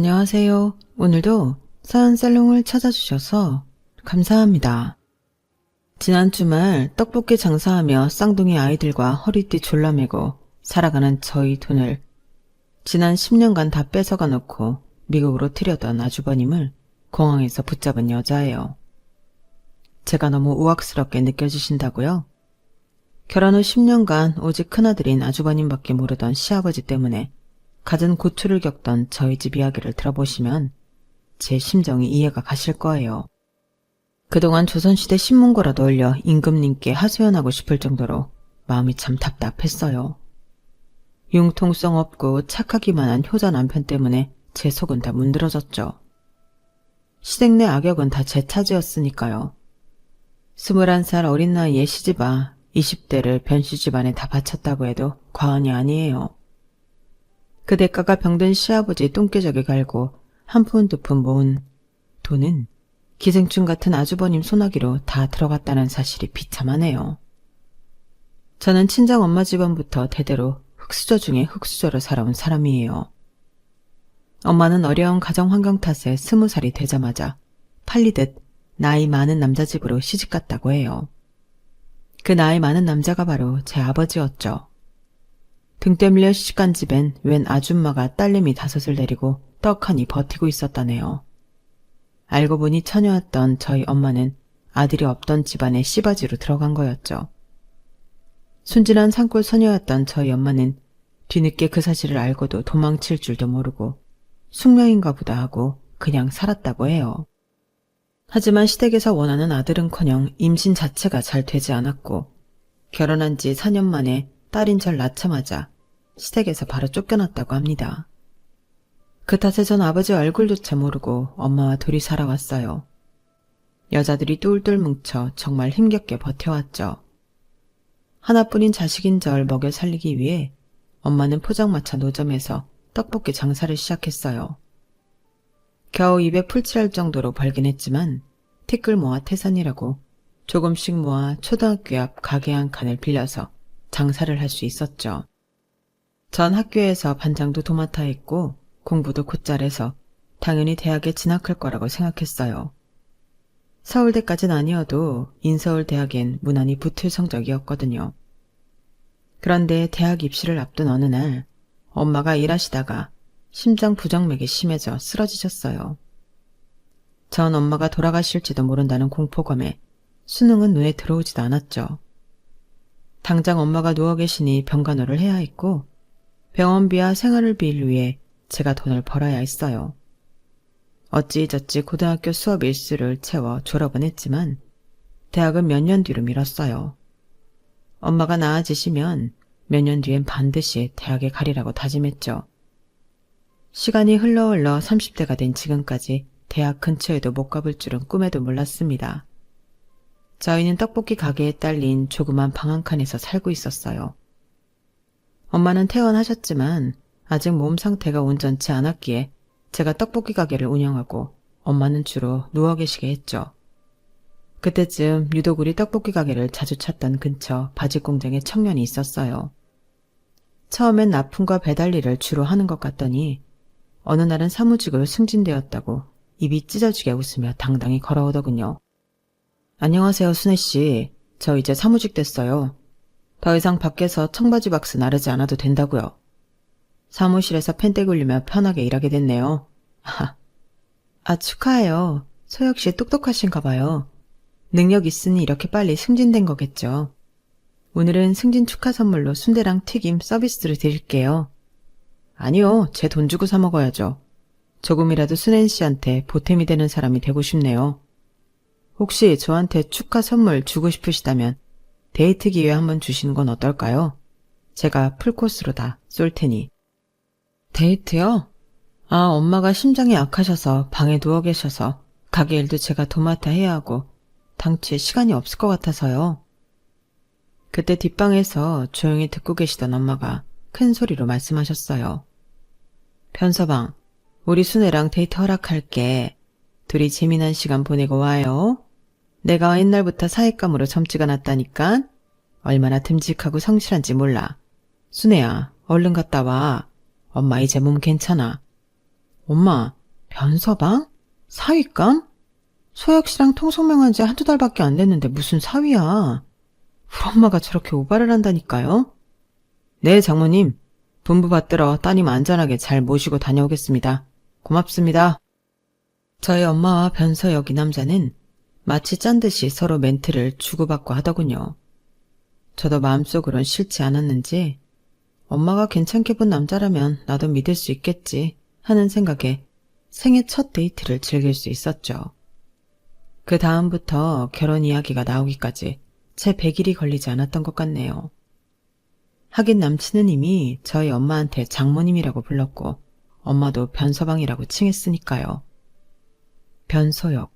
안녕하세요. 오늘도 사연살롱을 찾아주셔서 감사합니다. 지난 주말 떡볶이 장사하며 쌍둥이 아이들과 허리띠 졸라매고 살아가는 저희 돈을 지난 10년간 다 뺏어가 놓고 미국으로 튀려던 아주버님을 공항에서 붙잡은 여자예요. 제가 너무 우악스럽게 느껴지신다고요? 결혼 후 10년간 오직 큰아들인 아주버님밖에 모르던 시아버지 때문에 갖은 고초를 겪던 저희 집 이야기를 들어보시면 제 심정이 이해가 가실 거예요. 그동안 조선시대 신문고라도 올려 임금님께 하소연하고 싶을 정도로 마음이 참 답답했어요. 융통성 없고 착하기만 한 효자 남편 때문에 제 속은 다 문드러졌죠. 시댁 내 악역은 다 제 차지였으니까요. 21살 어린 나이에 시집아 20대를 변씨 집안에 다 바쳤다고 해도 과언이 아니에요. 그 대가가 병든 시아버지 똥개저기 갈고 한 푼 두 푼 모은 돈은 기생충 같은 아주버님 소나기로 다 들어갔다는 사실이 비참하네요. 저는 친정 엄마 집안부터 대대로 흙수저 중에 흙수저로 살아온 사람이에요. 엄마는 어려운 가정 환경 탓에 20살이 되자마자 팔리듯 나이 많은 남자 집으로 시집갔다고 해요. 그 나이 많은 남자가 바로 제 아버지였죠. 등 때밀려 시집간 집엔 웬 아줌마가 딸내미 5을 데리고 떡하니 버티고 있었다네요. 알고 보니 처녀였던 저희 엄마는 아들이 없던 집안에 씨바지로 들어간 거였죠. 순진한 산골 소녀였던 저희 엄마는 뒤늦게 그 사실을 알고도 도망칠 줄도 모르고 숙명인가 보다 하고 그냥 살았다고 해요. 하지만 시댁에서 원하는 아들은커녕 임신 자체가 잘 되지 않았고 결혼한 지 4년 만에 딸인 절 낳자마자 시댁에서 바로 쫓겨났다고 합니다. 그 탓에 전 아버지 얼굴조차 모르고 엄마와 둘이 살아왔어요. 여자들이 똘똘 뭉쳐 정말 힘겹게 버텨왔죠. 하나뿐인 자식인 절 먹여 살리기 위해 엄마는 포장마차 노점에서 떡볶이 장사를 시작했어요. 겨우 입에 풀칠할 정도로 벌긴 했지만 티끌 모아 태산이라고 조금씩 모아 초등학교 앞 가게 한 칸을 빌려서 장사를 할 수 있었죠. 전 학교에서 반장도 도맡아 했고 공부도 곧잘해서 당연히 대학에 진학할 거라고 생각했어요. 서울대까진 아니어도 인서울대학엔 무난히 붙을 성적이었거든요. 그런데 대학 입시를 앞둔 어느 날 엄마가 일하시다가 심장 부정맥이 심해져 쓰러지셨어요. 전 엄마가 돌아가실지도 모른다는 공포감에 수능은 눈에 들어오지도 않았죠. 당장 엄마가 누워 계시니 병간호를 해야 했고 병원비와 생활비를 위해 제가 돈을 벌어야 했어요. 어찌저찌 고등학교 수업 일수를 채워 졸업은 했지만 대학은 몇 년 뒤로 미뤘어요. 엄마가 나아지시면 몇 년 뒤엔 반드시 대학에 가리라고 다짐했죠. 시간이 흘러 30대가 된 지금까지 대학 근처에도 못 가볼 줄은 꿈에도 몰랐습니다. 저희는 떡볶이 가게에 딸린 조그만 방 한 칸에서 살고 있었어요. 엄마는 퇴원하셨지만 아직 몸 상태가 온전치 않았기에 제가 떡볶이 가게를 운영하고 엄마는 주로 누워 계시게 했죠. 그때쯤 유독 우리 떡볶이 가게를 자주 찾던 근처 바지 공장에 청년이 있었어요. 처음엔 납품과 배달 일을 주로 하는 것 같더니 어느 날은 사무직으로 승진되었다고 입이 찢어지게 웃으며 당당히 걸어오더군요. 안녕하세요, 순애씨. 저 이제 사무직 됐어요. 더 이상 밖에서 청바지 박스 나르지 않아도 된다고요. 사무실에서 펜대 굴리며 편하게 일하게 됐네요. 축하해요. 소 역시 똑똑하신가 봐요. 능력 있으니 이렇게 빨리 승진된 거겠죠. 오늘은 승진 축하 선물로 순대랑 튀김 서비스를 드릴게요. 아니요, 제 돈 주고 사 먹어야죠. 조금이라도 순애 씨한테 보탬이 되는 사람이 되고 싶네요. 혹시 저한테 축하 선물 주고 싶으시다면 데이트 기회 한번 주시는 건 어떨까요? 제가 풀코스로 다 쏠 테니. 데이트요? 엄마가 심장이 약하셔서 방에 누워 계셔서 가게 일도 제가 도맡아 해야 하고 당최 시간이 없을 것 같아서요. 그때 뒷방에서 조용히 듣고 계시던 엄마가 큰 소리로 말씀하셨어요. 편서방, 우리 순애랑 데이트 허락할게. 둘이 재미난 시간 보내고 와요. 내가 옛날부터 사윗감으로 점찍어 놨다니까. 얼마나 듬직하고 성실한지 몰라. 순애야, 얼른 갔다 와. 엄마 이제 몸 괜찮아. 엄마, 변서방? 사위감? 소혁씨랑 통성명한 지 한두 달밖에 안 됐는데 무슨 사위야. 우리 엄마가 저렇게 오바를 한다니까요. 네, 장모님. 분부 받들어 따님 안전하게 잘 모시고 다녀오겠습니다. 고맙습니다. 저희 엄마와 변서혁 이 남자는 마치 짠 듯이 서로 멘트를 주고받고 하더군요. 저도 마음속으론 싫지 않았는지 엄마가 괜찮게 본 남자라면 나도 믿을 수 있겠지 하는 생각에 생애 첫 데이트를 즐길 수 있었죠. 그 다음부터 결혼 이야기가 나오기까지 채 100일이 걸리지 않았던 것 같네요. 하긴 남친은 이미 저희 엄마한테 장모님이라고 불렀고 엄마도 변서방이라고 칭했으니까요. 변소혁.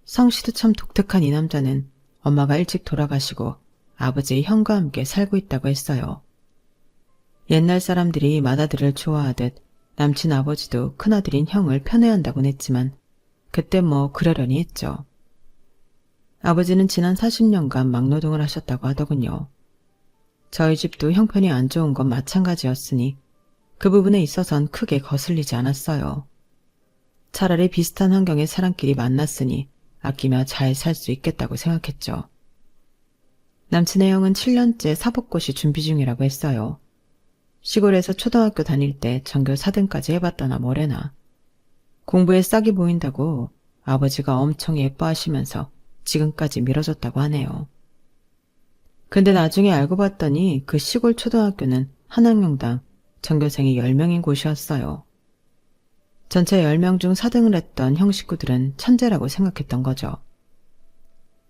성씨도 참 독특한 이 남자는 엄마가 일찍 돌아가시고 아버지의 형과 함께 살고 있다고 했어요. 옛날 사람들이 맏아들을 좋아하듯 남친 아버지도 큰아들인 형을 편애한다곤 했지만 그때 뭐 그러려니 했죠. 아버지는 지난 40년간 막노동을 하셨다고 하더군요. 저희 집도 형편이 안 좋은 건 마찬가지였으니 그 부분에 있어선 크게 거슬리지 않았어요. 차라리 비슷한 환경의 사람끼리 만났으니 아끼며 잘 살 수 있겠다고 생각했죠. 남친의 형은 7년째 사법고시 준비 중이라고 했어요. 시골에서 초등학교 다닐 때 전교 4등까지 해봤다나 뭐래나. 공부에 싹이 보인다고 아버지가 엄청 예뻐하시면서 지금까지 미뤄졌다고 하네요. 근데 나중에 알고 봤더니 그 시골 초등학교는 한 학년당 전교생이 10명인 곳이었어요. 전체 10명 중 4등을 했던 형 식구들은 천재라고 생각했던 거죠.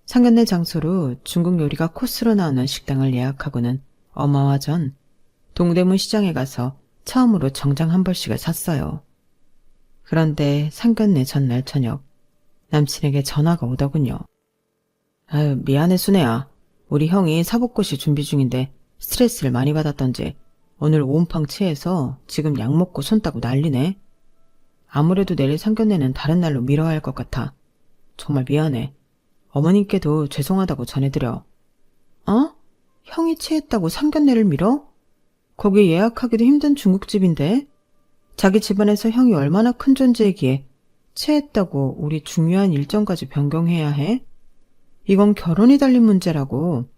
상견례 장소로 중국 요리가 코스로 나오는 식당을 예약하고는 엄마와 전 동대문 시장에 가서 처음으로 정장 한 벌씩을 샀어요. 그런데 상견례 전날 저녁 남친에게 전화가 오더군요. 아유, 미안해 순애야. 우리 형이 사법고시 준비 중인데 스트레스를 많이 받았던지 오늘 온팡 체해서 지금 약 먹고 손 따고 난리네. 아무래도 내일 상견례는 다른 날로 미뤄야 할 것 같아. 정말 미안해. 어머님께도 죄송하다고 전해드려. 어? 형이 체했다고 상견례를 미뤄? 거기 예약하기도 힘든 중국집인데? 자기 집안에서 형이 얼마나 큰 존재이기에 체했다고 우리 중요한 일정까지 변경해야 해? 이건 결혼이 달린 문제라고.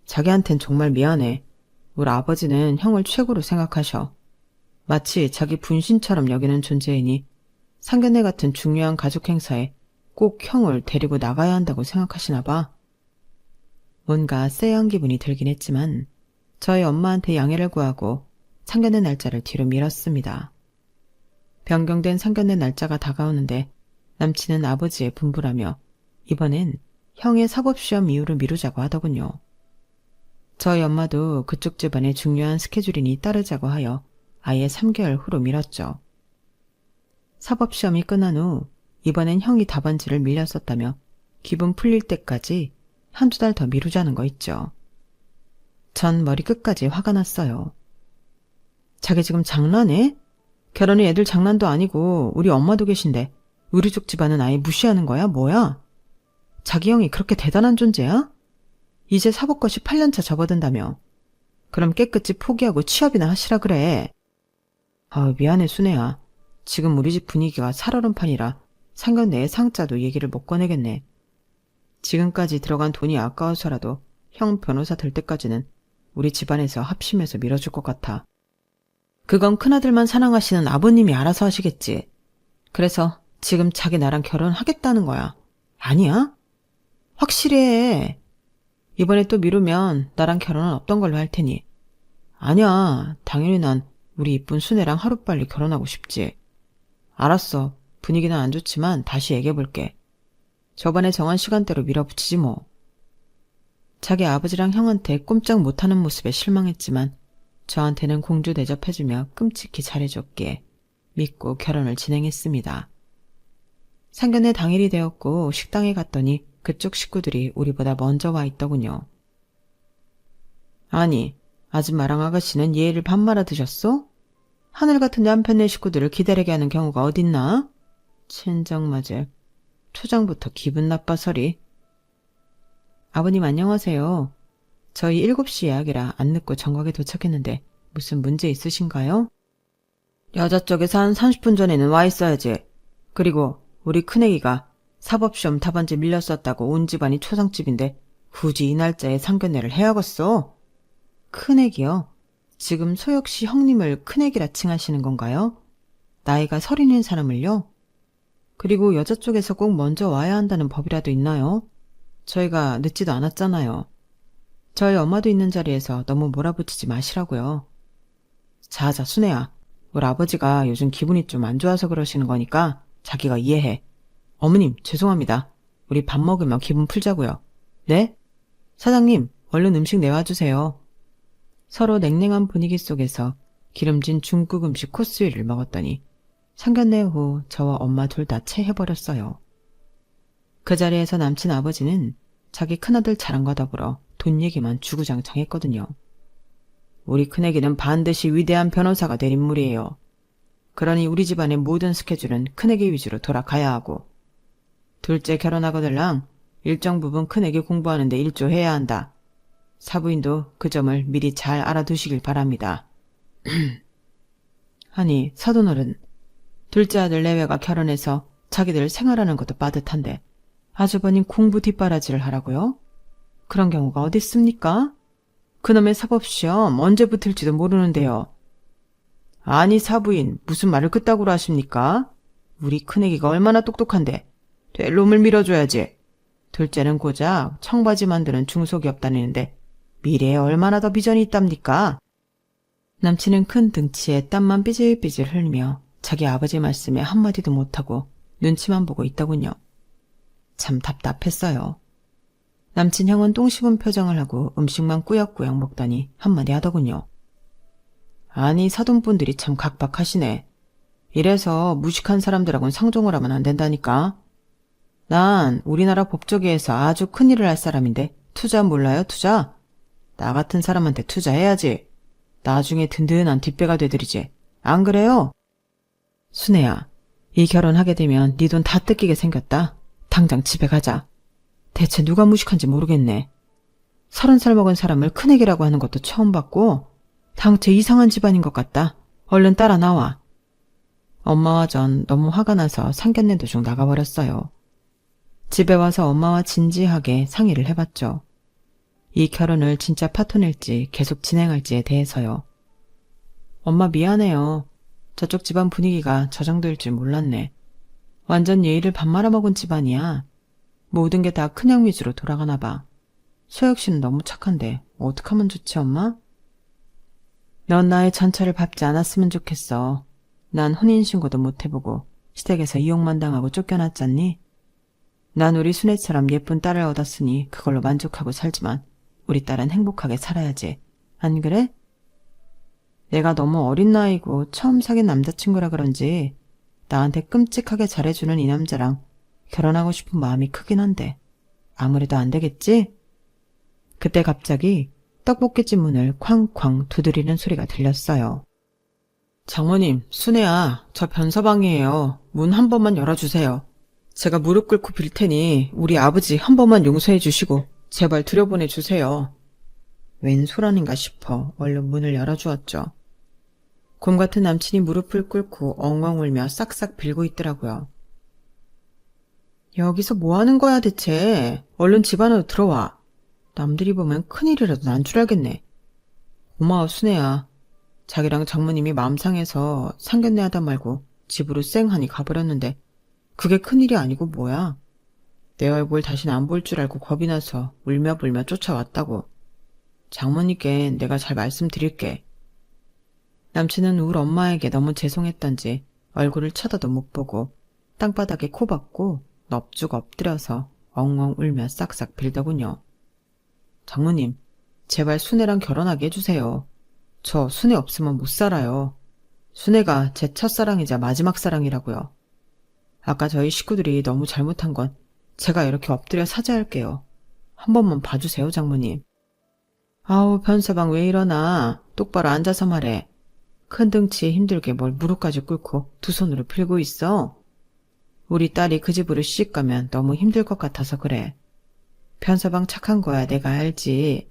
자기한텐 정말 미안해. 우리 아버지는 형을 최고로 생각하셔. 마치 자기 분신처럼 여기는 존재이니 상견례 같은 중요한 가족 행사에 꼭 형을 데리고 나가야 한다고 생각하시나 봐. 뭔가 쎄한 기분이 들긴 했지만 저희 엄마한테 양해를 구하고 상견례 날짜를 뒤로 미뤘습니다. 변경된 상견례 날짜가 다가오는데 남친은 아버지의 분부라며 이번엔 형의 사법시험 이후를 미루자고 하더군요. 저희 엄마도 그쪽 집안의 중요한 스케줄이니 따르자고 하여 아예 3개월 후로 미뤘죠. 사법시험이 끝난 후 이번엔 형이 답안지를 밀렸었다며 기분 풀릴 때까지 한두 달 더 미루자는 거 있죠. 전 머리 끝까지 화가 났어요. 자기 지금 장난해? 결혼이 애들 장난도 아니고 우리 엄마도 계신데 우리 쪽 집안은 아예 무시하는 거야? 뭐야? 자기 형이 그렇게 대단한 존재야? 이제 사법고시 8년차 접어든다며. 그럼 깨끗이 포기하고 취업이나 하시라 그래. 아, 미안해 순애야. 지금 우리 집 분위기가 살얼음판이라 상견례에 상자도 얘기를 못 꺼내겠네. 지금까지 들어간 돈이 아까워서라도 형 변호사 될 때까지는 우리 집안에서 합심해서 밀어줄 것 같아. 그건 큰아들만 사랑하시는 아버님이 알아서 하시겠지. 그래서 지금 자기 나랑 결혼하겠다는 거야. 아니야? 확실히 해. 이번에 또 미루면 나랑 결혼은 없던 걸로 할 테니. 아니야. 당연히 난 우리 이쁜 순애랑 하루빨리 결혼하고 싶지. 알았어. 분위기는 안 좋지만 다시 얘기해볼게. 저번에 정한 시간대로 밀어붙이지 뭐. 자기 아버지랑 형한테 꼼짝 못하는 모습에 실망했지만 저한테는 공주 대접해주며 끔찍히 잘해줬기에 믿고 결혼을 진행했습니다. 상견례 당일이 되었고 식당에 갔더니 그쪽 식구들이 우리보다 먼저 와 있더군요. 아니, 아줌마랑 아가씨는 예의를 밥 말아 드셨어? 하늘 같은 남편네 식구들을 기다리게 하는 경우가 어딨나? 첸정맞을 초장부터 기분 나빠서리. 아버님 안녕하세요. 저희 7시 예약이라 안 늦고 정각에 도착했는데 무슨 문제 있으신가요? 여자 쪽에서 한 30분 전에는 와 있어야지. 그리고 우리 큰애기가 사법시험 답안지 밀렸었다고 온 집안이 초상집인데 굳이 이 날짜에 상견례를 해야겠어. 큰애기요? 지금 소혁씨 형님을 큰애기라 칭하시는 건가요? 나이가 30인 사람을요? 그리고 여자 쪽에서 꼭 먼저 와야 한다는 법이라도 있나요? 저희가 늦지도 않았잖아요. 저희 엄마도 있는 자리에서 너무 몰아붙이지 마시라고요. 자자, 순애야. 우리 아버지가 요즘 기분이 좀 안 좋아서 그러시는 거니까 자기가 이해해. 어머님, 죄송합니다. 우리 밥 먹으며 기분 풀자고요. 네? 사장님, 얼른 음식 내와주세요. 서로 냉랭한 분위기 속에서 기름진 중국 음식 코스1을 먹었더니 상견례 후 저와 엄마 둘 다 체해버렸어요. 그 자리에서 남친 아버지는 자기 큰아들 자랑과 더불어 돈 얘기만 주구장창했거든요. 우리 큰애기는 반드시 위대한 변호사가 될 인물이에요. 그러니 우리 집안의 모든 스케줄은 큰애기 위주로 돌아가야 하고, 둘째 결혼하거들랑 일정 부분 큰애기 공부하는데 일조해야 한다. 사부인도 그 점을 미리 잘 알아두시길 바랍니다. 아니, 사돈어른, 둘째 아들 내외가 결혼해서 자기들 생활하는 것도 빠듯한데 아주버님 공부 뒷바라지를 하라고요? 그런 경우가 어디 있습니까? 그놈의 사법시험 언제 붙을지도 모르는데요. 아니 사부인, 무슨 말을 그따구로 하십니까? 우리 큰애기가 얼마나 똑똑한데 될 놈을 밀어줘야지. 둘째는 고작 청바지 만드는 중소기업 다니는데 미래에 얼마나 더 비전이 있답니까? 남친은 큰 등치에 땀만 삐질삐질 흘리며 자기 아버지 말씀에 한마디도 못하고 눈치만 보고 있더군요. 참 답답했어요. 남친 형은 똥 씹은 표정을 하고 음식만 꾸역꾸역 먹더니 한마디 하더군요. 아니 사돈분들이 참 각박하시네. 이래서 무식한 사람들하고는 상종을 하면 안 된다니까. 난 우리나라 법조계에서 아주 큰일을 할 사람인데 투자 몰라요 투자? 나 같은 사람한테 투자해야지. 나중에 든든한 뒷배가 되드리지. 안 그래요? 순애야, 이 결혼하게 되면 네 돈 다 뜯기게 생겼다. 당장 집에 가자. 대체 누가 무식한지 모르겠네. 30살 먹은 사람을 큰애기라고 하는 것도 처음 봤고 당최 이상한 집안인 것 같다. 얼른 따라 나와. 엄마와 전 너무 화가 나서 상견례 도중 나가버렸어요. 집에 와서 엄마와 진지하게 상의를 해봤죠. 이 결혼을 진짜 파토낼지 계속 진행할지에 대해서요. 엄마 미안해요. 저쪽 집안 분위기가 저 정도일 줄 몰랐네. 완전 예의를 밥 말아먹은 집안이야. 모든 게 다 큰형 위주로 돌아가나 봐. 소혁 씨는 너무 착한데 어떡하면 좋지 엄마? 넌 나의 전처를 밟지 않았으면 좋겠어. 난 혼인신고도 못 해보고 시댁에서 이용만 당하고 쫓겨났잖니? 난 우리 순애처럼 예쁜 딸을 얻었으니 그걸로 만족하고 살지만 우리 딸은 행복하게 살아야지. 안 그래? 내가 너무 어린 나이고 처음 사귄 남자친구라 그런지 나한테 끔찍하게 잘해주는 이 남자랑 결혼하고 싶은 마음이 크긴 한데 아무래도 안 되겠지? 그때 갑자기 떡볶이집 문을 쾅쾅 두드리는 소리가 들렸어요. 장모님, 순애야, 저 변서방이에요. 문 한 번만 열어주세요. 제가 무릎 꿇고 빌 테니 우리 아버지 한 번만 용서해 주시고 제발 들여보내주세요. 웬 소란인가 싶어 얼른 문을 열어주었죠. 곰 같은 남친이 무릎을 꿇고 엉엉 울며 싹싹 빌고 있더라고요. 여기서 뭐 하는 거야 대체? 얼른 집 안으로 들어와. 남들이 보면 큰일이라도 난 줄 알겠네. 고마워 순애야. 자기랑 장모님이 마음 상해서 상견례 하다 말고 집으로 쌩하니 가버렸는데 그게 큰일이 아니고 뭐야. 내 얼굴 다시는 안 볼 줄 알고 겁이 나서 울며불며 쫓아왔다고. 장모님께 내가 잘 말씀드릴게. 남친은 울 엄마에게 너무 죄송했던지 얼굴을 쳐다도 못 보고 땅바닥에 코 박고 넙죽 엎드려서 엉엉 울며 싹싹 빌더군요. 장모님, 제발 순애랑 결혼하게 해주세요. 저 순애 없으면 못 살아요. 순애가 제 첫사랑이자 마지막 사랑이라고요. 아까 저희 식구들이 너무 잘못한 건 제가 이렇게 엎드려 사죄할게요. 한 번만 봐주세요, 장모님. 아우, 변서방 왜 이러나. 똑바로 앉아서 말해. 큰 등치에 힘들게 뭘 무릎까지 꿇고 두 손으로 빌고 있어. 우리 딸이 그 집으로 시집 가면 너무 힘들 것 같아서 그래. 변서방 착한 거야 내가 알지.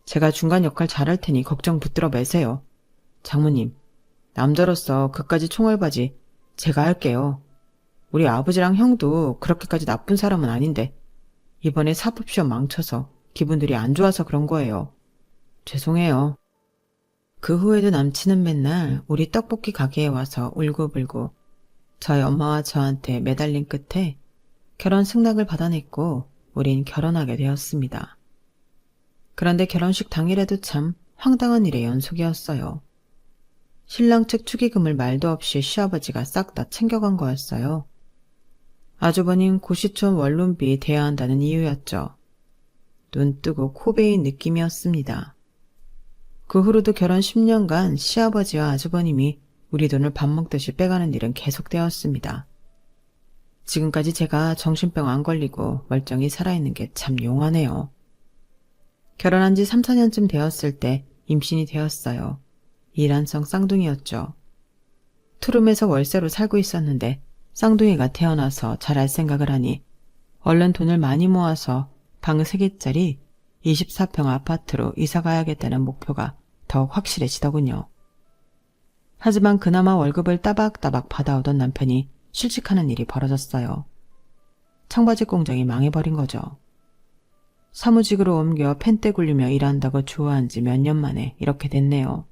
제가 중간 역할 잘할 테니 걱정 붙들어 매세요. 장모님, 남자로서 그까지 총알바지 제가 할게요. 우리 아버지랑 형도 그렇게까지 나쁜 사람은 아닌데 이번에 사법시험 망쳐서 기분들이 안 좋아서 그런 거예요. 죄송해요. 그 후에도 남친은 맨날 우리 떡볶이 가게에 와서 울고불고 저희 엄마와 저한테 매달린 끝에 결혼 승낙을 받아냈고 우린 결혼하게 되었습니다. 그런데 결혼식 당일에도 참 황당한 일의 연속이었어요. 신랑 측 축의금을 말도 없이 시아버지가 싹 다 챙겨간 거였어요. 아주버님 고시촌 원룸비 대야 한다는 이유였죠. 눈 뜨고 코 베인 느낌이었습니다. 그 후로도 결혼 10년간 시아버지와 아주버님이 우리 돈을 밥 먹듯이 빼가는 일은 계속되었습니다. 지금까지 제가 정신병 안 걸리고 멀쩡히 살아있는 게 참 용하네요. 결혼한 지 3, 4년쯤 되었을 때 임신이 되었어요. 이란성 쌍둥이였죠. 투룸에서 월세로 살고 있었는데 쌍둥이가 태어나서 잘할 생각을 하니 얼른 돈을 많이 모아서 방 3개짜리 24평 아파트로 이사가야겠다는 목표가 더욱 확실해지더군요. 하지만 그나마 월급을 따박따박 받아오던 남편이 실직하는 일이 벌어졌어요. 청바지 공장이 망해버린 거죠. 사무직으로 옮겨 펜대 굴리며 일한다고 좋아한 지 몇 년 만에 이렇게 됐네요.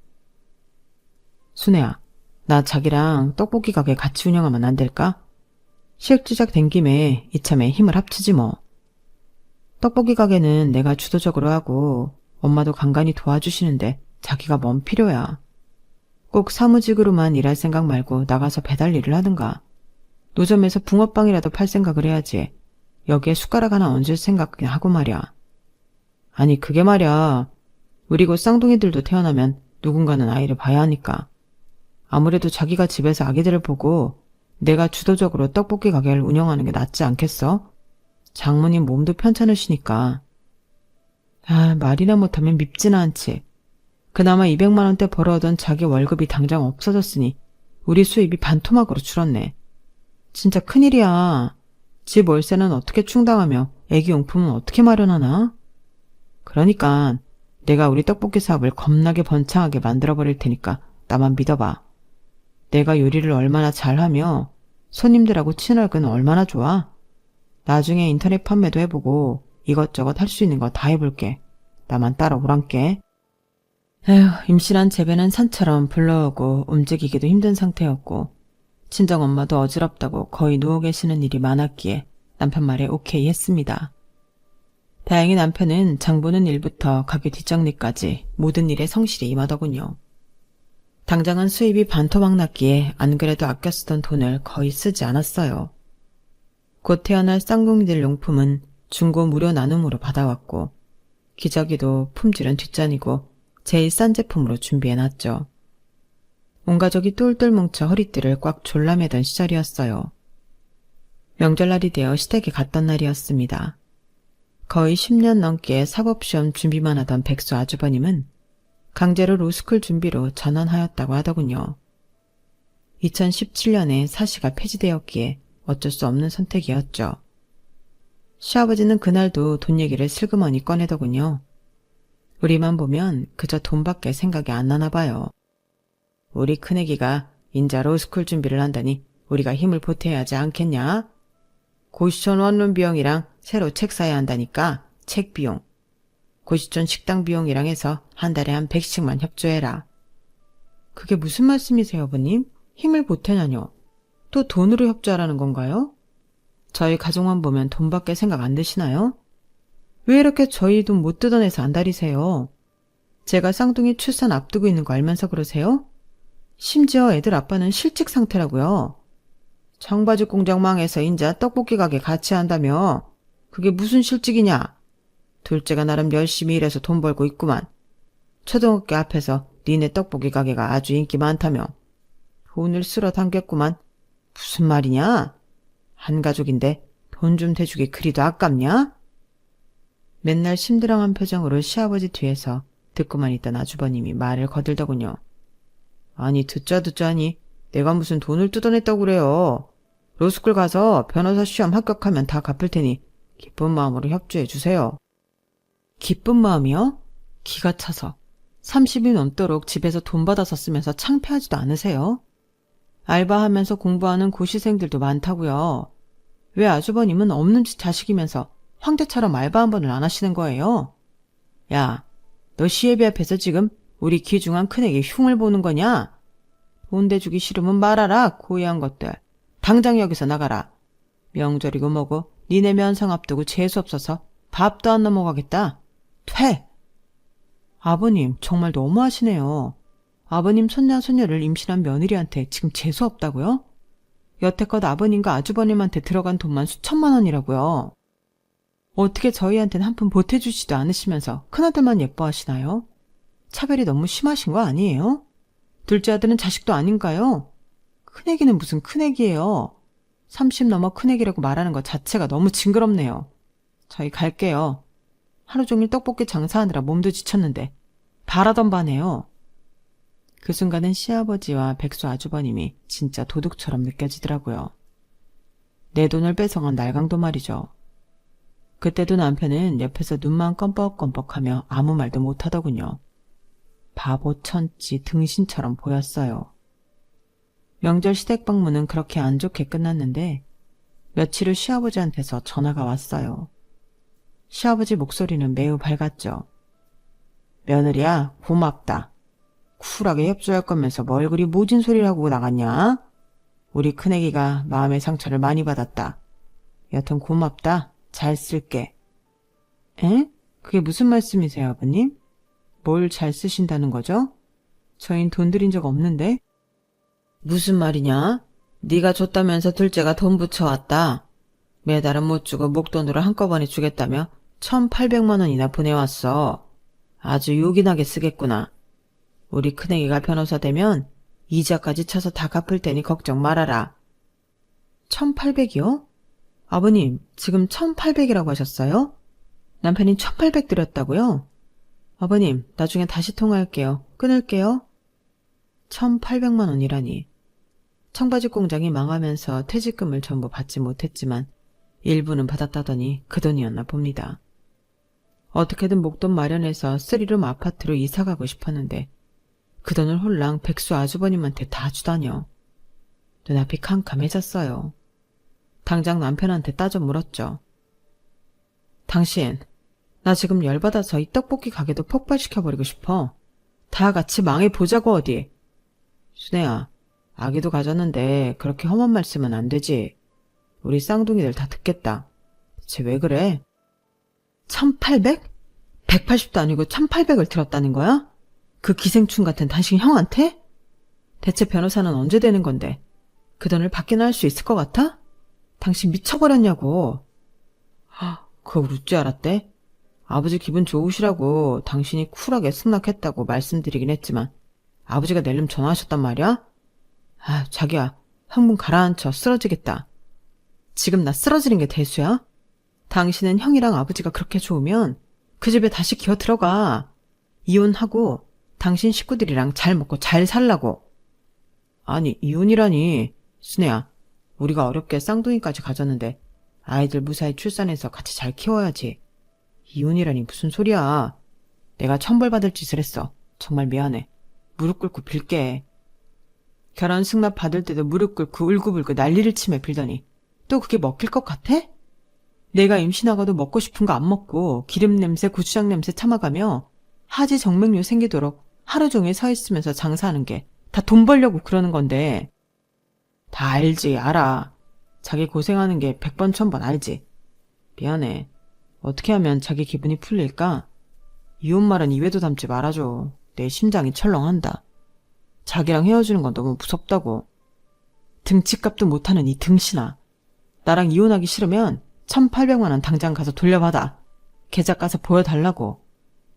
순애야, 나 자기랑 떡볶이 가게 같이 운영하면 안 될까? 시액주작 된 김에 이참에 힘을 합치지 뭐. 떡볶이 가게는 내가 주도적으로 하고 엄마도 간간히 도와주시는데 자기가 뭔 필요야. 꼭 사무직으로만 일할 생각 말고 나가서 배달 일을 하든가. 노점에서 붕어빵이라도 팔 생각을 해야지. 여기에 숟가락 하나 얹을 생각이나 하고 말이야. 아니 그게 말이야. 우리 곧 쌍둥이들도 태어나면 누군가는 아이를 봐야 하니까. 아무래도 자기가 집에서 아기들을 보고 내가 주도적으로 떡볶이 가게를 운영하는 게 낫지 않겠어? 장모님 몸도 편찮으시니까. 아, 말이나 못하면 밉지는 않지. 그나마 200만 원대 벌어오던 자기 월급이 당장 없어졌으니 우리 수입이 반토막으로 줄었네. 진짜 큰일이야. 집 월세는 어떻게 충당하며 애기 용품은 어떻게 마련하나? 그러니까 내가 우리 떡볶이 사업을 겁나게 번창하게 만들어버릴 테니까 나만 믿어봐. 내가 요리를 얼마나 잘하며 손님들하고 친화력은 얼마나 좋아? 나중에 인터넷 판매도 해보고 이것저것 할 수 있는 거 다 해볼게. 나만 따라오란께. 에휴, 임신한 제배는 산처럼 불러오고 움직이기도 힘든 상태였고 친정엄마도 어지럽다고 거의 누워 계시는 일이 많았기에 남편 말에 오케이 했습니다. 다행히 남편은 장 보는 일부터 가게 뒷정리까지 모든 일에 성실히 임하더군요. 당장은 수입이 반토막 났기에 안 그래도 아껴 쓰던 돈을 거의 쓰지 않았어요. 곧 태어날 쌍둥이들 용품은 중고 무료 나눔으로 받아왔고 기저귀도 품질은 뒷전이고 제일 싼 제품으로 준비해놨죠. 온 가족이 똘똘 뭉쳐 허리띠를 꽉 졸라매던 시절이었어요. 명절날이 되어 시댁에 갔던 날이었습니다. 거의 10년 넘게 사법시험 준비만 하던 백수 아주버님은 강제로 로스쿨 준비로 전환하였다고 하더군요. 2017년에 사시가 폐지되었기에 어쩔 수 없는 선택이었죠. 시아버지는 그날도 돈 얘기를 슬그머니 꺼내더군요. 우리만 보면 그저 돈밖에 생각이 안 나나 봐요. 우리 큰애기가 인자 로스쿨 준비를 한다니 우리가 힘을 보태야 하지 않겠냐? 고시촌 원룸 비용이랑 새로 책 사야 한다니까 책 비용. 고시촌 식당 비용이랑 해서 한 달에 한 100씩만 협조해라. 그게 무슨 말씀이세요, 아버님? 힘을 보태냐뇨? 또 돈으로 협조하라는 건가요? 저희 가족만 보면 돈밖에 생각 안 드시나요? 왜 이렇게 저희 돈 못 뜯어내서 안달이세요? 제가 쌍둥이 출산 앞두고 있는 거 알면서 그러세요? 심지어 애들 아빠는 실직 상태라고요. 청바지 공장 망해서 인자 떡볶이 가게 같이 한다며. 그게 무슨 실직이냐? 둘째가 나름 열심히 일해서 돈 벌고 있구만. 초등학교 앞에서 니네 떡볶이 가게가 아주 인기 많다며. 돈을 쓸어 담겼구만. 무슨 말이냐? 한 가족인데 돈 좀 대주기 그리도 아깝냐? 맨날 심드렁한 표정으로 시아버지 뒤에서 듣고만 있던 아주버님이 말을 거들더군요. 아니 듣자 하니 내가 무슨 돈을 뜯어냈다고 그래요. 로스쿨 가서 변호사 시험 합격하면 다 갚을 테니 기쁜 마음으로 협조해 주세요. 기쁜 마음이요? 기가 차서 30이 넘도록 집에서 돈 받아서 쓰면서 창피하지도 않으세요? 알바하면서 공부하는 고시생들도 많다고요. 왜 아주버님은 없는 집 자식이면서 황제처럼 알바 한 번을 안 하시는 거예요? 야, 너 시애비 앞에서 지금 우리 귀중한 큰애기 흉을 보는 거냐? 돈 대주기 싫으면 말아라, 고의한 것들. 당장 여기서 나가라. 명절이고 뭐고 니네 면상 앞두고 재수없어서 밥도 안 넘어가겠다. 퇴! 아버님, 정말 너무하시네요. 아버님 손자 손녀를 임신한 며느리한테 지금 재수없다고요? 여태껏 아버님과 아주버님한테 들어간 돈만 수천만 원이라고요. 어떻게 저희한테는 한 푼 보태주지도 않으시면서 큰아들만 예뻐하시나요? 차별이 너무 심하신 거 아니에요? 둘째 아들은 자식도 아닌가요? 큰애기는 무슨 큰애기예요. 30 넘어 큰애기라고 말하는 것 자체가 너무 징그럽네요. 저희 갈게요. 하루 종일 떡볶이 장사하느라 몸도 지쳤는데 바라던 바네요. 그 순간은 시아버지와 백수 아주버님이 진짜 도둑처럼 느껴지더라고요. 내 돈을 뺏어간 날강도 말이죠. 그때도 남편은 옆에서 눈만 껌뻑껌뻑하며 아무 말도 못하더군요. 바보 천지 등신처럼 보였어요. 명절 시댁 방문은 그렇게 안 좋게 끝났는데 며칠 후 시아버지한테서 전화가 왔어요. 시아버지 목소리는 매우 밝았죠. 며느리야, 고맙다. 쿨하게 협조할 거면서 뭘 그리 모진 소리를 하고 나갔냐? 우리 큰애기가 마음의 상처를 많이 받았다. 여튼 고맙다. 잘 쓸게. 에? 그게 무슨 말씀이세요, 아버님? 뭘 잘 쓰신다는 거죠? 저흰 돈 들인 적 없는데? 무슨 말이냐? 네가 줬다면서 둘째가 돈 붙여왔다. 매달은 못 주고 목돈으로 한꺼번에 주겠다며 1,800만 원이나 보내왔어. 아주 요긴하게 쓰겠구나. 우리 큰애기가 변호사 되면 이자까지 쳐서 다 갚을 테니 걱정 말아라. 1,800이요? 아버님, 지금 1,800이라고 하셨어요? 남편이 1,800 드렸다고요? 아버님, 나중에 다시 통화할게요. 끊을게요. 1,800만 원이라니. 청바지 공장이 망하면서 퇴직금을 전부 받지 못했지만 일부는 받았다더니 그 돈이었나 봅니다. 어떻게든 목돈 마련해서 3룸 아파트로 이사가고 싶었는데 그 돈을 홀랑 백수 아주버님한테 다 주다녀. 눈앞이 캄캄해졌어요. 당장 남편한테 따져 물었죠. 당신, 나 지금 열받아서 이 떡볶이 가게도 폭발시켜버리고 싶어. 다 같이 망해보자고 어디. 순애야, 아기도 가졌는데 그렇게 험한 말씀은 안 되지. 우리 쌍둥이들 다 듣겠다. 대체 왜 그래? 1,800? 180도 아니고 1,800을 들었다는 거야? 그 기생충 같은 당신 형한테? 대체 변호사는 언제 되는 건데 그 돈을 받기나 할 수 있을 것 같아? 당신 미쳐버렸냐고. 그걸 웃지 알았대? 아버지 기분 좋으시라고 당신이 쿨하게 승낙했다고 말씀드리긴 했지만 아버지가 낼름 전화하셨단 말이야? 자기야, 흥분 가라앉혀. 쓰러지겠다. 지금 나 쓰러지는 게 대수야? 당신은 형이랑 아버지가 그렇게 좋으면 그 집에 다시 기어 들어가. 이혼하고 당신 식구들이랑 잘 먹고 잘 살라고. 아니, 이혼이라니. 순애야, 우리가 어렵게 쌍둥이까지 가졌는데 아이들 무사히 출산해서 같이 잘 키워야지. 이혼이라니 무슨 소리야. 내가 천벌받을 짓을 했어. 정말 미안해. 무릎 꿇고 빌게. 결혼 승낙 받을 때도 무릎 꿇고 울고불고 난리를 치며 빌더니 또 그게 먹힐 것 같아? 내가 임신하고도 먹고 싶은 거 안 먹고 기름 냄새, 고추장 냄새 참아가며 하지 정맥류 생기도록 하루 종일 서 있으면서 장사하는 게 다 돈 벌려고 그러는 건데. 다 알지, 알아. 자기 고생하는 게 100번 1000번 알지. 미안해. 어떻게 하면 자기 기분이 풀릴까? 이혼 말은 입에도 담지 말아줘. 내 심장이 철렁한다. 자기랑 헤어지는 건 너무 무섭다고. 등치값도 못하는 이 등신아. 나랑 이혼하기 싫으면 1,800만 원 당장 가서 돌려받아. 계좌 가서 보여달라고.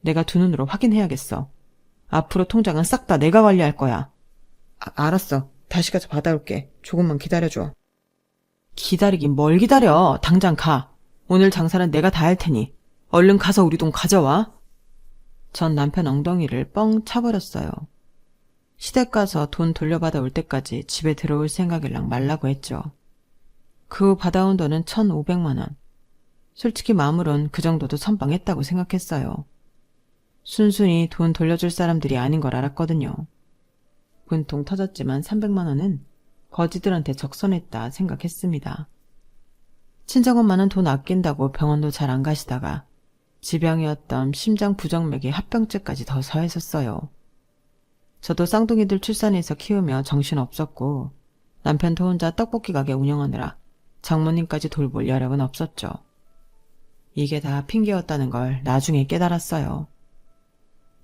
내가 두 눈으로 확인해야겠어. 앞으로 통장은 싹 다 내가 관리할 거야. 알았어. 다시 가서 받아올게. 조금만 기다려줘. 기다리긴 뭘 기다려. 당장 가. 오늘 장사는 내가 다 할 테니 얼른 가서 우리 돈 가져와. 전 남편 엉덩이를 뻥 차버렸어요. 시댁 가서 돈 돌려받아 올 때까지 집에 들어올 생각일랑 말라고 했죠. 그 후 받아온 돈은 1,500만 원. 솔직히 마음으론 그 정도도 선방했다고 생각했어요. 순순히 돈 돌려줄 사람들이 아닌 걸 알았거든요. 분통 터졌지만 300만 원은 거지들한테 적선했다 생각했습니다. 친정엄마는 돈 아낀다고 병원도 잘 안 가시다가 지병이었던 심장 부정맥에 합병증까지 더 더했었어요. 저도 쌍둥이들 출산해서 키우며 정신없었고 남편도 혼자 떡볶이 가게 운영하느라 장모님까지 돌볼 여력은 없었죠. 이게 다 핑계였다는 걸 나중에 깨달았어요.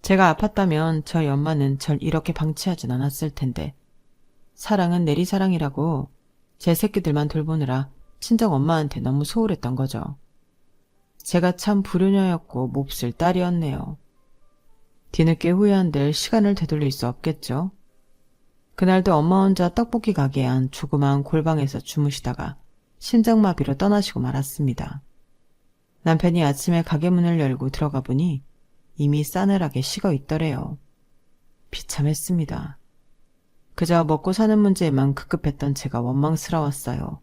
제가 아팠다면 저희 엄마는 절 이렇게 방치하진 않았을 텐데 사랑은 내리사랑이라고 제 새끼들만 돌보느라 친정 엄마한테 너무 소홀했던 거죠. 제가 참 불효녀였고 몹쓸 딸이었네요. 뒤늦게 후회한들 시간을 되돌릴 수 없겠죠. 그날도 엄마 혼자 떡볶이 가게에 한 조그마한 골방에서 주무시다가 심장마비로 떠나시고 말았습니다. 남편이 아침에 가게 문을 열고 들어가 보니 이미 싸늘하게 식어 있더래요. 비참했습니다. 그저 먹고 사는 문제에만 급급했던 제가 원망스러웠어요.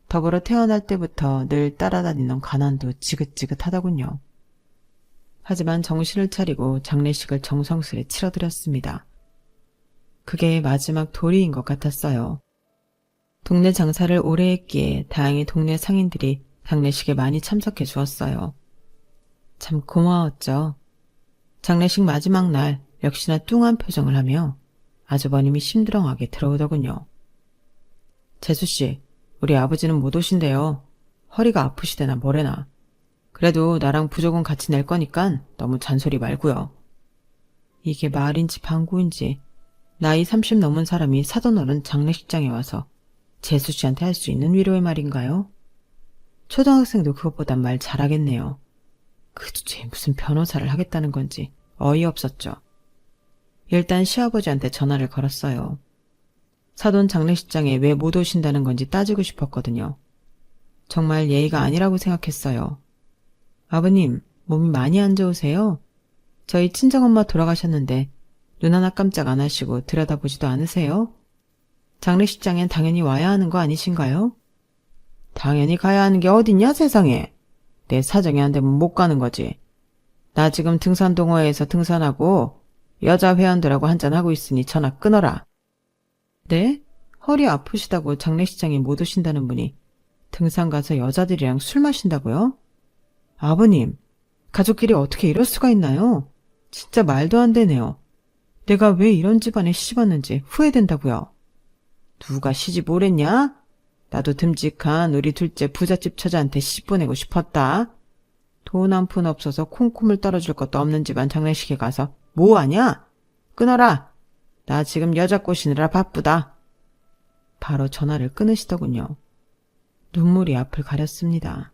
더불어 태어날 때부터 늘 따라다니던 가난도 지긋지긋하더군요. 하지만 정신을 차리고 장례식을 정성스레 치러드렸습니다. 그게 마지막 도리인 것 같았어요. 동네 장사를 오래 했기에 다행히 동네 상인들이 장례식에 많이 참석해 주었어요. 참 고마웠죠. 장례식 마지막 날 역시나 뚱한 표정을 하며 아주버님이 심드렁하게 들어오더군요. 재수씨, 우리 아버지는 못 오신대요. 허리가 아프시대나 뭐래나. 그래도 나랑 부족은 같이 낼 거니깐 너무 잔소리 말고요. 이게 말인지 방구인지 나이 30 넘은 사람이 사돈어른 장례식장에 와서 재수씨한테 할 수 있는 위로의 말인가요? 초등학생도 그것보단 말 잘하겠네요. 그 주제에 무슨 변호사를 하겠다는 건지 어이없었죠. 일단 시아버지한테 전화를 걸었어요. 사돈 장례식장에 왜 못 오신다는 건지 따지고 싶었거든요. 정말 예의가 아니라고 생각했어요. 아버님, 몸이 많이 안 좋으세요? 저희 친정엄마 돌아가셨는데 눈 하나 깜짝 안 하시고 들여다보지도 않으세요? 장례식장엔 당연히 와야 하는 거 아니신가요? 당연히 가야 하는 게 어딨냐 세상에. 내 사정이 안 되면 못 가는 거지. 나 지금 등산동호회에서 등산하고 여자 회원들하고 한잔하고 있으니 전화 끊어라. 네? 허리 아프시다고 장례식장에 못 오신다는 분이 등산 가서 여자들이랑 술 마신다고요? 아버님, 가족끼리 어떻게 이럴 수가 있나요? 진짜 말도 안 되네요. 내가 왜 이런 집안에 시집왔는지 후회된다고요. 누가 시집 오랬냐? 나도 듬직한 우리 둘째 부잣집 처자한테 시집 보내고 싶었다. 돈 한 푼 없어서 콩쿠물 떨어질 것도 없는 집안 장례식에 가서 뭐하냐? 끊어라. 나 지금 여자 꼬시느라 바쁘다. 바로 전화를 끊으시더군요. 눈물이 앞을 가렸습니다.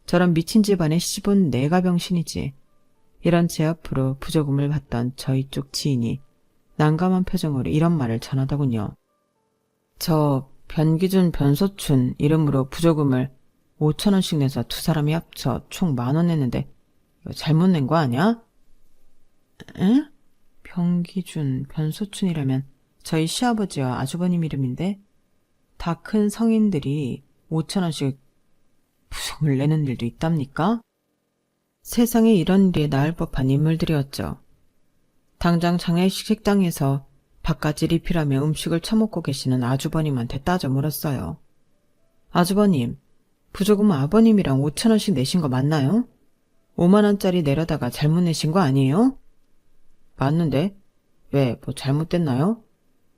저런 미친 집안에 시집온 내가 병신이지. 이런 제 앞으로 부조금을 받던 저희 쪽 지인이 난감한 표정으로 이런 말을 전하더군요. 저 변기준 변소춘 이름으로 부조금을 5,000원씩 내서 두 사람이 합쳐 총 10,000원 냈는데 이거 잘못 낸 거 아니야? 에? 변기준, 변소춘이라면 저희 시아버지와 아주버님 이름인데 다 큰 성인들이 5,000원씩 부조금을 내는 일도 있답니까? 세상에 이런 일이 나을 법한 인물들이었죠. 당장 장례식 식당에서 밥까지 리필하며 음식을 처먹고 계시는 아주버님한테 따져 물었어요. 아주버님, 부조금 아버님이랑 5,000원씩 내신 거 맞나요? 5만원짜리 내려다가 잘못 내신 거 아니에요? 맞는데? 왜, 뭐 잘못됐나요?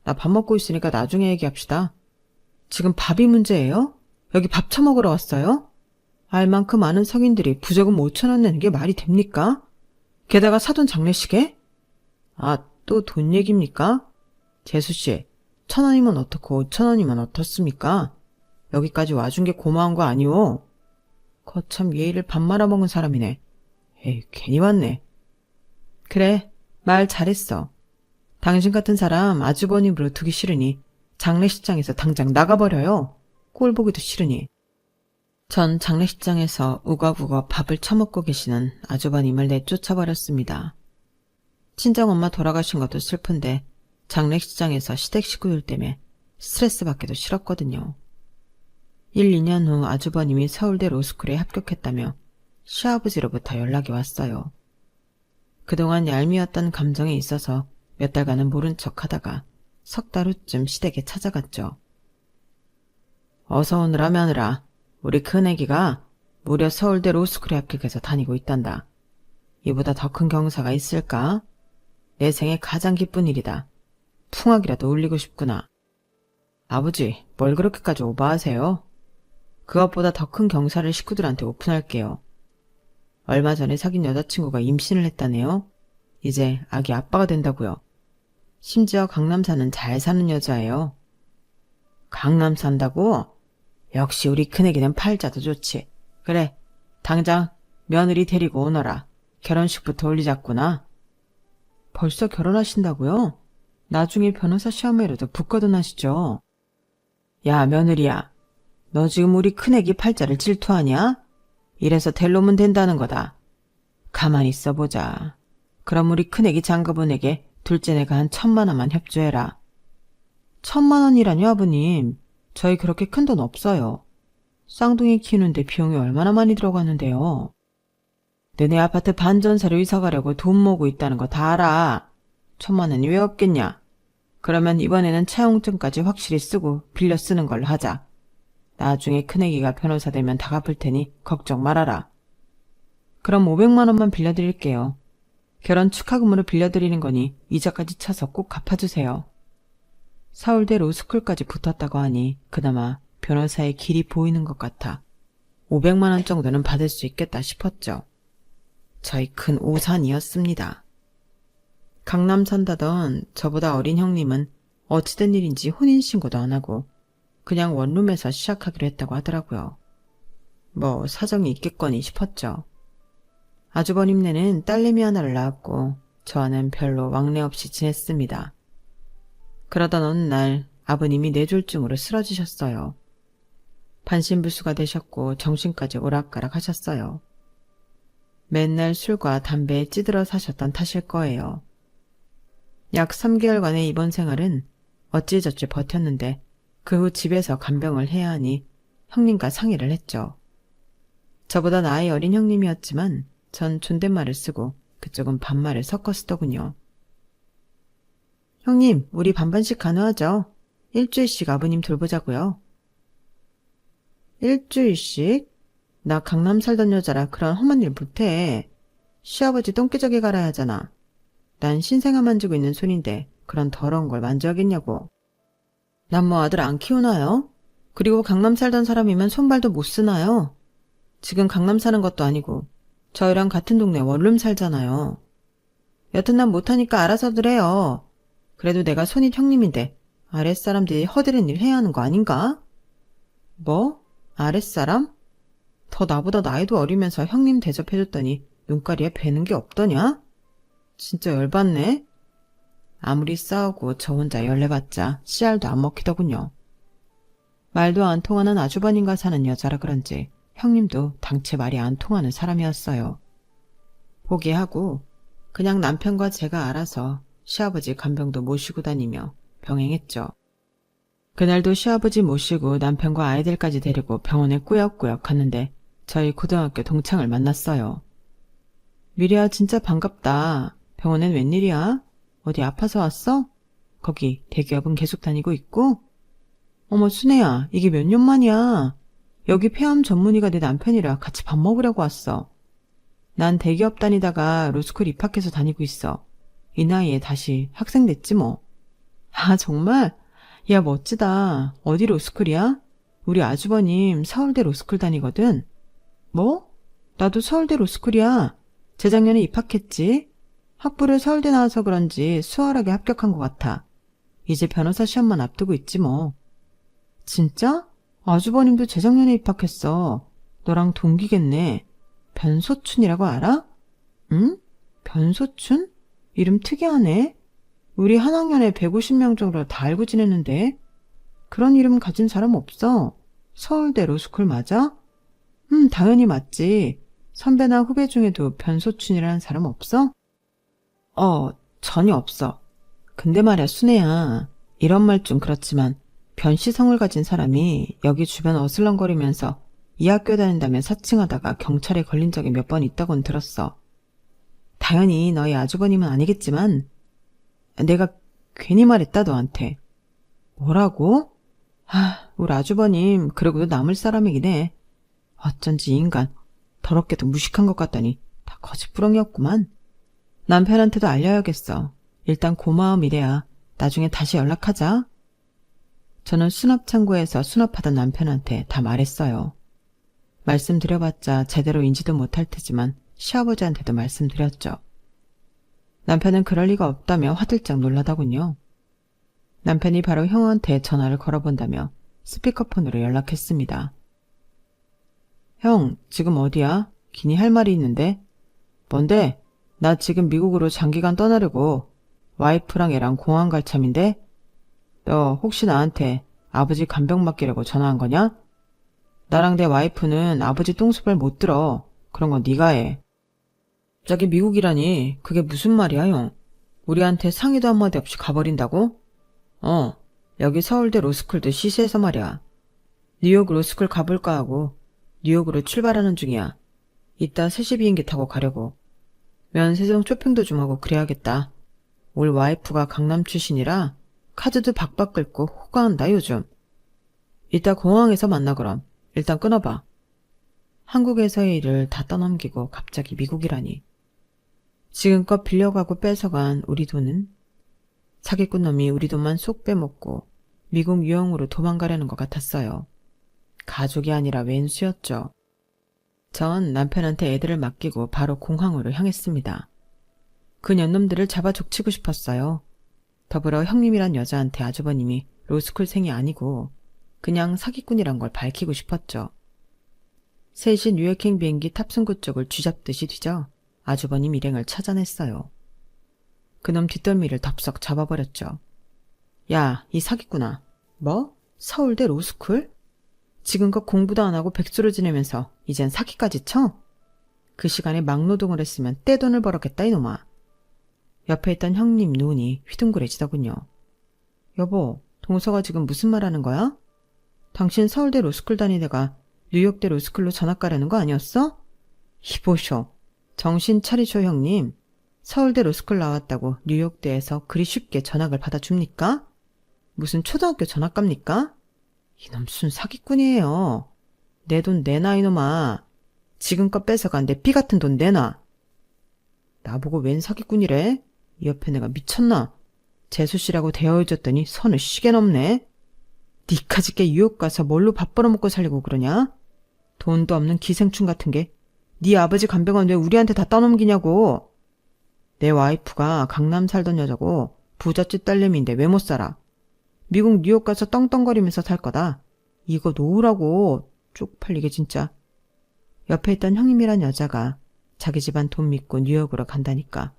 나 밥 먹고 있으니까 나중에 얘기합시다. 지금 밥이 문제예요? 여기 밥 처먹으러 왔어요? 알만큼 많은 성인들이 부조금 5,000원 내는 게 말이 됩니까? 게다가 사돈 장례식에? 아, 또 돈 얘기입니까? 재수씨, 1,000원이면 어떻고 5,000원이면 어떻습니까? 여기까지 와준 게 고마운 거 아니오? 거참 예의를 밥 말아먹은 사람이네. 에이, 괜히 왔네. 그래, 말 잘했어. 당신 같은 사람 아주버님으로 두기 싫으니 장례식장에서 당장 나가버려요. 꼴 보기도 싫으니. 전 장례식장에서 우거우거 밥을 처먹고 계시는 아주버님을 내쫓아버렸습니다. 친정엄마 돌아가신 것도 슬픈데 장례식장에서 시댁 식구들 때문에 스트레스 받기도 싫었거든요. 1, 2년 후 아주버님이 서울대 로스쿨에 합격했다며 시아버지로부터 연락이 왔어요. 그동안 얄미웠던 감정에 있어서 몇 달간은 모른 척하다가 석 달 후쯤 시댁에 찾아갔죠. 어서 오느라 며느라, 우리 큰애기가 무려 서울대 로스쿨에 합격해서 다니고 있단다. 이보다 더 큰 경사가 있을까? 내 생애 가장 기쁜 일이다. 풍악이라도 울리고 싶구나. 아버지, 뭘 그렇게까지 오버하세요? 그것보다 더 큰 경사를 식구들한테 오픈할게요. 얼마 전에 사귄 여자친구가 임신을 했다네요. 이제 아기 아빠가 된다고요. 심지어 강남 사는 잘 사는 여자예요. 강남 산다고? 역시 우리 큰애기는 팔자도 좋지. 그래, 당장 며느리 데리고 오너라. 결혼식부터 올리자꾸나. 벌써 결혼하신다고요? 나중에 변호사 시험에라도 붙거든 하시죠. 야, 며느리야. 너 지금 우리 큰애기 팔자를 질투하냐? 이래서 될 놈은 된다는 거다. 가만히 있어보자. 그럼 우리 큰애기 장가분에게 둘째 내가 한 1,000만 원만 협조해라. 1,000만 원이라뇨, 아버님? 저희 그렇게 큰 돈 없어요. 쌍둥이 키우는데 비용이 얼마나 많이 들어가는데요. 너네 아파트 반전세로 이사가려고 돈 모으고 있다는 거 다 알아. 1,000만 원이 왜 없겠냐? 그러면 이번에는 차용증까지 확실히 쓰고 빌려 쓰는 걸로 하자. 나중에 큰애기가 변호사 되면 다 갚을 테니 걱정 말아라. 그럼 500만 원만 빌려드릴게요. 결혼 축하금으로 빌려드리는 거니 이자까지 차서 꼭 갚아주세요. 서울대 로스쿨까지 붙었다고 하니 그나마 변호사의 길이 보이는 것 같아 500만 원 정도는 받을 수 있겠다 싶었죠. 저희 큰 오산이었습니다. 강남 산다던 저보다 어린 형님은 어찌된 일인지 혼인신고도 안 하고 그냥 원룸에서 시작하기로 했다고 하더라고요. 뭐 사정이 있겠거니 싶었죠. 아주버님네는 딸내미 하나를 낳았고 저와는 별로 왕래 없이 지냈습니다. 그러던 어느 날 아버님이 뇌졸중으로 쓰러지셨어요. 반신불수가 되셨고 정신까지 오락가락 하셨어요. 맨날 술과 담배에 찌들어 사셨던 탓일 거예요. 약 3개월간의 입원 생활은 어찌저찌 버텼는데 그 후 집에서 간병을 해야 하니 형님과 상의를 했죠. 저보다 나이 어린 형님이었지만 전 존댓말을 쓰고 그쪽은 반말을 섞어 쓰더군요. 형님, 우리 반반씩 가능하죠? 일주일씩 아버님 돌보자고요. 일주일씩? 나 강남 살던 여자라 그런 험한 일 못해. 시아버지 똥기저귀 갈아야 하잖아. 난 신생아 만지고 있는 손인데 그런 더러운 걸 만져야겠냐고. 난 뭐 아들 안 키우나요? 그리고 강남 살던 사람이면 손발도 못 쓰나요? 지금 강남 사는 것도 아니고 저희랑 같은 동네 원룸 살잖아요. 여튼 난 못하니까 알아서들 해요. 그래도 내가 손윗 형님인데 아랫사람들이 허드렛 일 해야 하는 거 아닌가? 뭐? 아랫사람? 더 나보다 나이도 어리면서 형님 대접해줬더니 눈가리에 뵈는 게 없더냐? 진짜 열받네. 아무리 싸우고 저 혼자 열내봤자 씨알도 안 먹히더군요. 말도 안 통하는 아주버님과 사는 여자라 그런지 형님도 당최 말이 안 통하는 사람이었어요. 포기하고 그냥 남편과 제가 알아서 시아버지 간병도 모시고 다니며 병행했죠. 그날도 시아버지 모시고 남편과 아이들까지 데리고 병원에 꾸역꾸역 갔는데 저희 고등학교 동창을 만났어요. 미리야 진짜 반갑다. 병원엔 웬일이야? 어디 아파서 왔어? 거기 대기업은 계속 다니고 있고? 어머 순애야, 이게 몇 년 만이야. 여기 폐암 전문의가 내 남편이라 같이 밥 먹으려고 왔어. 난 대기업 다니다가 로스쿨 입학해서 다니고 있어. 이 나이에 다시 학생 됐지 뭐. 아 정말? 야 멋지다. 어디 로스쿨이야? 우리 아주버님 서울대 로스쿨 다니거든. 뭐? 나도 서울대 로스쿨이야. 재작년에 입학했지. 학부를 서울대 나와서 그런지 수월하게 합격한 것 같아. 이제 변호사 시험만 앞두고 있지 뭐. 진짜? 아주버님도 재작년에 입학했어. 너랑 동기겠네. 변소춘이라고 알아? 응? 변소춘? 이름 특이하네. 우리 한 학년에 150명 정도 다 알고 지냈는데. 그런 이름 가진 사람 없어. 서울대 로스쿨 맞아? 당연히 맞지. 선배나 후배 중에도 변소춘이라는 사람 없어? 전혀 없어. 근데 말야 순애야. 이런 말 좀 그렇지만 변씨성을 가진 사람이 여기 주변 어슬렁거리면서 이 학교 다닌다며 사칭하다가 경찰에 걸린 적이 몇 번 있다고는 들었어. 당연히 너희 아주버님은 아니겠지만 내가 괜히 말했다 너한테. 뭐라고? 우리 아주버님 그러고도 남을 사람이긴 해. 어쩐지 이 인간 더럽게도 무식한 것 같다니 다 거짓부렁이었구만. 남편한테도 알려야겠어. 일단 고마움 이래야 나중에 다시 연락하자. 저는 수납창고에서 수납하던 남편한테 다 말했어요. 말씀드려봤자 제대로 인지도 못할 테지만 시아버지한테도 말씀드렸죠. 남편은 그럴 리가 없다며 화들짝 놀라더군요. 남편이 바로 형한테 전화를 걸어본다며 스피커폰으로 연락했습니다. 형, 지금 어디야? 기니 할 말이 있는데. 뭔데? 나 지금 미국으로 장기간 떠나려고. 와이프랑 애랑 공항 갈 참인데? 너 혹시 나한테 아버지 간병 맡기려고 전화한 거냐? 나랑 내 와이프는 아버지 똥수발 못 들어. 그런 건 네가 해. 갑자기 미국이라니 그게 무슨 말이야, 형? 우리한테 상의도 한마디 없이 가버린다고? 여기 서울대 로스쿨도 시시해서 말이야. 뉴욕 로스쿨 가볼까 하고 뉴욕으로 출발하는 중이야. 이따 3시 비행기 타고 가려고. 면세점 쇼핑도 좀 하고 그래야겠다. 올 와이프가 강남 출신이라 카드도 박박 긁고 호가한다 요즘. 이따 공항에서 만나 그럼. 일단 끊어봐. 한국에서의 일을 다 떠넘기고 갑자기 미국이라니. 지금껏 빌려가고 뺏어간 우리 돈은? 사기꾼 놈이 우리 돈만 쏙 빼먹고 미국 유형으로 도망가려는 것 같았어요. 가족이 아니라 왼수였죠. 전 남편한테 애들을 맡기고 바로 공항으로 향했습니다. 그 년놈들을 잡아 족치고 싶었어요. 더불어 형님이란 여자한테 아주버님이 로스쿨생이 아니고 그냥 사기꾼이란 걸 밝히고 싶었죠. 셋이 뉴욕행 비행기 탑승구 쪽을 쥐잡듯이 뒤져 아주버님 일행을 찾아냈어요. 그놈 뒷덜미를 덥석 잡아버렸죠. 야, 이 사기꾼아. 뭐? 서울대 로스쿨? 지금껏 공부도 안 하고 백수로 지내면서 이젠 사기까지 쳐? 그 시간에 막노동을 했으면 떼돈을 벌었겠다 이놈아. 옆에 있던 형님 눈이 휘둥그레지더군요. 여보, 동서가 지금 무슨 말하는 거야? 당신 서울대 로스쿨 다니다가 뉴욕대 로스쿨로 전학 가려는 거 아니었어? 이보쇼. 정신 차리쇼 형님. 서울대 로스쿨 나왔다고 뉴욕대에서 그리 쉽게 전학을 받아줍니까? 무슨 초등학교 전학 갑니까? 이놈 순 사기꾼이에요. 내 돈 내놔 이놈아. 지금껏 뺏어간 내 피 같은 돈 내놔. 나보고 웬 사기꾼이래? 이 옆에 내가 미쳤나? 재수씨라고 대여해줬더니 선을 시계 넘네. 니까짓게 뉴욕 가서 뭘로 밥 벌어먹고 살려고 그러냐? 돈도 없는 기생충 같은 게 네 아버지 간병은 왜 우리한테 다 떠넘기냐고. 내 와이프가 강남 살던 여자고 부잣집 딸내미인데 왜 못 살아? 미국 뉴욕 가서 떵떵거리면서 살 거다. 이거 놓으라고. 쪽팔리게 진짜. 옆에 있던 형님이란 여자가 자기 집안 돈 믿고 뉴욕으로 간다니까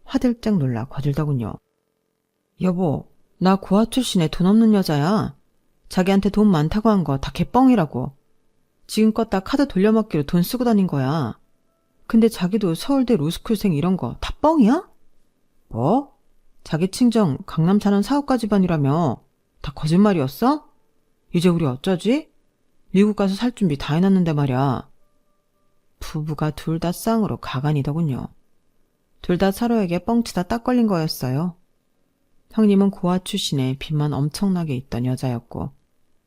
화들짝 놀라 거들더군요. 여보, 나 고아 출신의 돈 없는 여자야. 자기한테 돈 많다고 한 거 다 개뻥이라고. 지금껏 다 카드 돌려막기로 돈 쓰고 다닌 거야. 근데 자기도 서울대 로스쿨생 이런 거 다 뻥이야? 뭐? 자기 친정 강남 사는 사업가 집안이라며 다 거짓말이었어? 이제 우리 어쩌지? 미국 가서 살 준비 다 해놨는데 말이야. 부부가 둘 다 쌍으로 가관이더군요. 둘 다 서로에게 뻥치다 딱 걸린 거였어요. 형님은 고아 출신에 빚만 엄청나게 있던 여자였고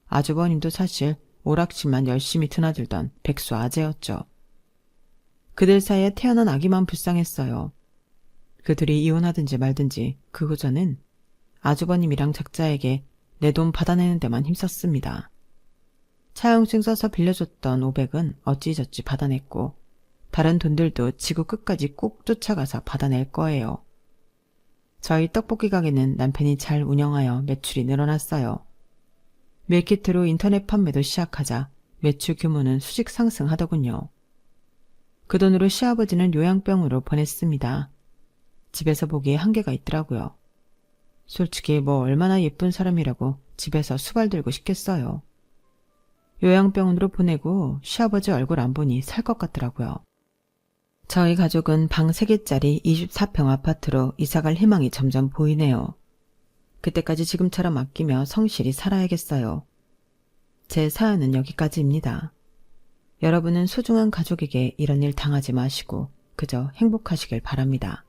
아주버님도 사실 오락실만 열심히 드나들던 백수 아재였죠. 그들 사이에 태어난 아기만 불쌍했어요. 그들이 이혼하든지 말든지 그 후저는 아주버님이랑 작자에게 내 돈 받아내는 데만 힘썼습니다. 차용증 써서 빌려줬던 500은 어찌저찌 받아냈고 다른 돈들도 지구 끝까지 꼭 쫓아가서 받아낼 거예요. 저희 떡볶이 가게는 남편이 잘 운영하여 매출이 늘어났어요. 밀키트로 인터넷 판매도 시작하자 매출 규모는 수직 상승하더군요. 그 돈으로 시아버지는 요양병으로 보냈습니다. 집에서 보기에 한계가 있더라고요. 솔직히 뭐 얼마나 예쁜 사람이라고 집에서 수발 들고 싶겠어요. 요양병원으로 보내고 시아버지 얼굴 안 보니 살 것 같더라고요. 저희 가족은 방 3개짜리 24평 아파트로 이사갈 희망이 점점 보이네요. 그때까지 지금처럼 아끼며 성실히 살아야겠어요. 제 사연은 여기까지입니다. 여러분은 소중한 가족에게 이런 일 당하지 마시고 그저 행복하시길 바랍니다.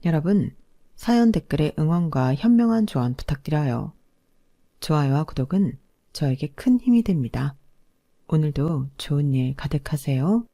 여러분, 사연 댓글에 응원과 현명한 조언 부탁드려요. 좋아요와 구독은 저에게 큰 힘이 됩니다. 오늘도 좋은 일 가득하세요.